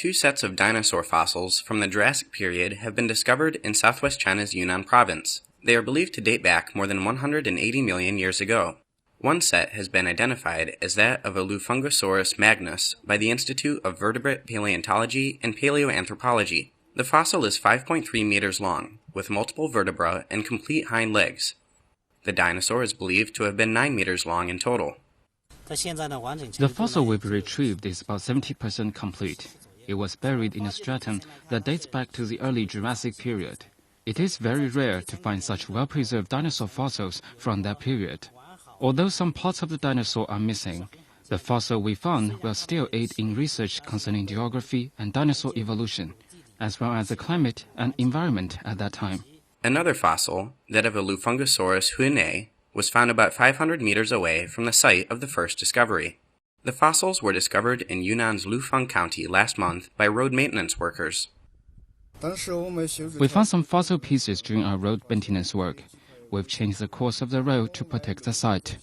two sets of dinosaur fossils from the Jurassic period have been discovered in southwest China's Yunnan province. They are believed to date back more than 180 million years ago. One set has been identified as that of a Lufungosaurus magnus by the Institute of Vertebrate Paleontology and Paleoanthropology. The fossil is 5.3 meters long, with multiple vertebrae and complete hind legs. The dinosaur is believed to have been 9 meters long in total. The fossil we've retrieved is about 70% complete. It was buried in a stratum that dates back to the early Jurassic period. It is very rare to find such well-preserved dinosaur fossils from that period. Although some parts of the dinosaur are missing, the fossil we found will still aid in research concerning geography and dinosaur evolution, as well as the climate and environment at that time. Another fossil, that of a Lufungosaurus huinae, was found about 500 meters away from the site of the first discovery. The fossils were discovered in Yunnan's Lufeng County last month by road maintenance workers. We found some fossil pieces during our road maintenance work. We've changed the course of the road to protect the site.